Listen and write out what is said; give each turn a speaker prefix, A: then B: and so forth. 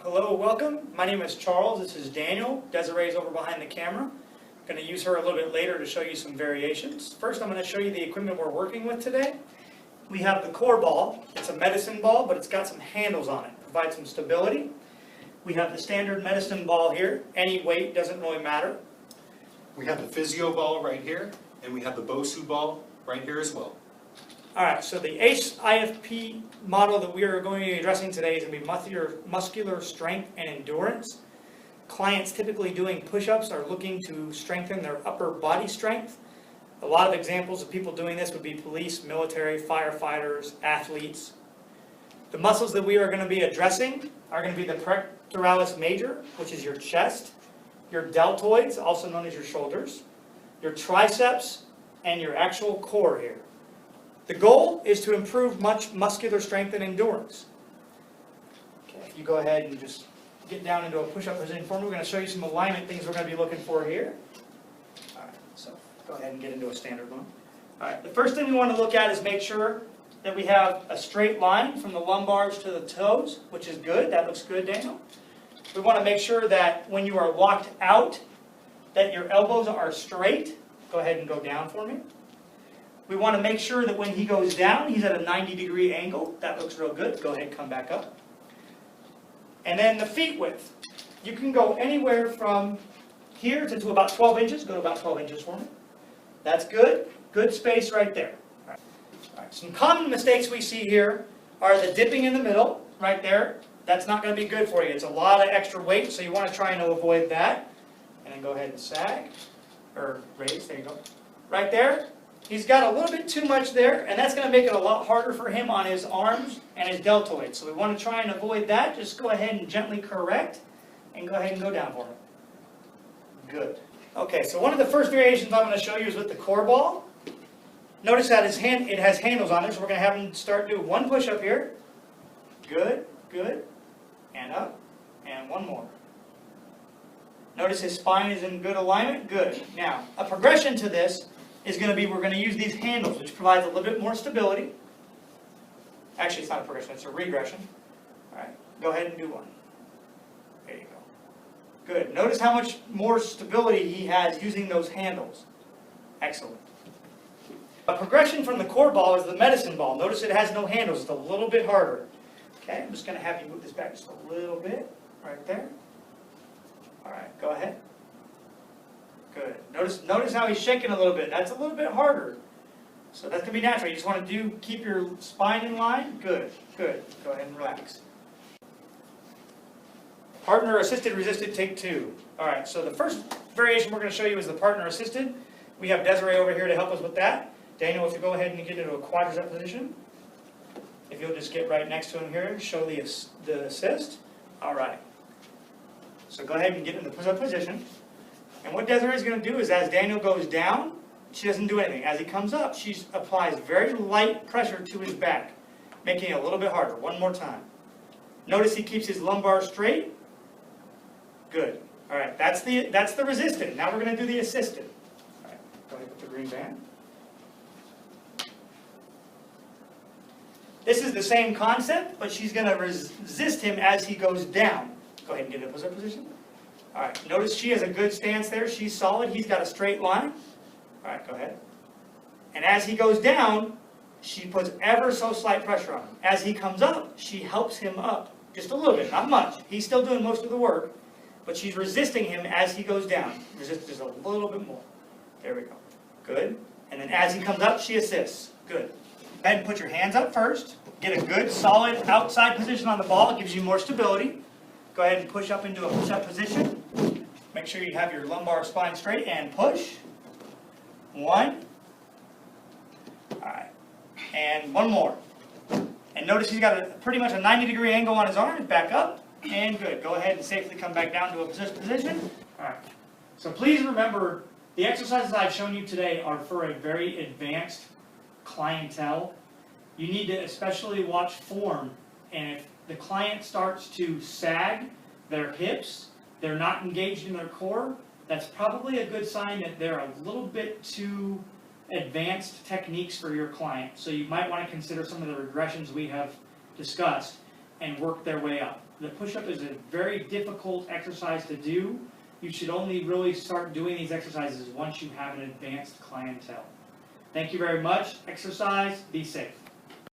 A: Hello, welcome. My name is Charles. This is Daniel. Desiree's over behind the camera. I'm going to use her a little bit later to show you some variations. First, I'm going to show you the equipment we're working with today. We have the core ball. It's a medicine ball, but it's got some handles on it. Provides some stability. We have the standard medicine ball here. Any weight doesn't really matter.
B: We have the physio ball right here, and we have the Bosu ball right here as well.
A: All right, so the ACE IFP model that we are going to be addressing today is going to be muscular strength and endurance. Clients typically doing push-ups are looking to strengthen their upper body strength. A lot of examples of people doing this would be police, military, firefighters, athletes. The muscles that we are going to be addressing are going to be the pectoralis major, which is your chest, your deltoids, also known as your shoulders, your triceps, and your actual core here. The goal is to improve muscular strength and endurance. Okay, if you go ahead and just get down into a push-up position for me, we're going to show you some alignment things we're going to be looking for here. All right, so go ahead and get into a standard one. All right, the first thing we want to look at is make sure that we have a straight line from the lumbars to the toes, which is good. That looks good, Daniel. We want to make sure that when you are locked out, that your elbows are straight. Go ahead and go down for me. We want to make sure that when he goes down, he's at a 90-degree angle. That looks real good. Go ahead and come back up. And then the feet width. You can go anywhere from here to about 12 inches. Go to about 12 inches for me. That's good. Good space right there. All right. Some common mistakes we see here are the dipping in the middle, right there. That's not going to be good for you. It's a lot of extra weight, so you want to try and avoid that. And then go ahead and sag, or raise. There you go. Right there. He's got a little bit too much there, and that's going to make it a lot harder for him on his arms and his deltoids. So we want to try and avoid that. Just go ahead and gently correct, and go ahead and go down for him. Good. Okay, so one of the first variations I'm going to show you is with the core ball. Notice that it has handles on it, so we're going to have him start doing one push-up here. Good, good, and up, and one more. Notice his spine is in good alignment. Good. Now, a progression to this is going to be, we're going to use these handles, which provides a little bit more stability. Actually, it's not a progression, it's a regression. All right, go ahead and do one. There you go. Good. Notice how much more stability he has using those handles. Excellent. A progression from the core ball is the medicine ball. Notice it has no handles, it's a little bit harder. Okay, I'm just going to have you move this back just a little bit, right there. All right, go ahead. Good. Notice how he's shaking a little bit. That's a little bit harder. So that's going to be natural. You just want to keep your spine in line. Good, good. Go ahead and relax. Partner assisted resisted, take two. All right, so the first variation we're going to show you is the partner assisted. We have Desiree over here to help us with that. Daniel, if you go ahead and get into a quadricep position. If you'll just get right next to him here, show the assist. All right. So go ahead and get in the push-up position. And what Desiree is going to do is, as Daniel goes down, she doesn't do anything. As he comes up, she applies very light pressure to his back, making it a little bit harder. One more time. Notice he keeps his lumbar straight. Good. All right, that's the resisted. Now we're going to do the assisted. All right, go ahead with the green band. This is the same concept, but she's going to resist him as he goes down. Go ahead and get in a push-up position. All right, notice she has a good stance there. She's solid. He's got a straight line. All right, go ahead. And as he goes down, she puts ever so slight pressure on him. As he comes up, she helps him up. Just a little bit, not much. He's still doing most of the work, but she's resisting him as he goes down. Resist just a little bit more. There we go. Good. And then as he comes up, she assists. Good. Go ahead and put your hands up first. Get a good, solid outside position on the ball. It gives you more stability. Go ahead and push up into a push-up position. Make sure you have your lumbar spine straight and push. One. All right. And one more. And notice he's got pretty much a 90-degree angle on his arms. Back up. And good. Go ahead and safely come back down to a position. All right. So please remember, the exercises I've shown you today are for a very advanced clientele. You need to especially watch form. And if the client starts to sag their hips, they're not engaged in their core, that's probably a good sign that they're a little bit too advanced techniques for your client. So you might want to consider some of the regressions we have discussed. and work their way up. The push-up is a very difficult exercise to do. You should only really start doing these exercises once you have an advanced clientele. Thank you very much. Exercise, be safe.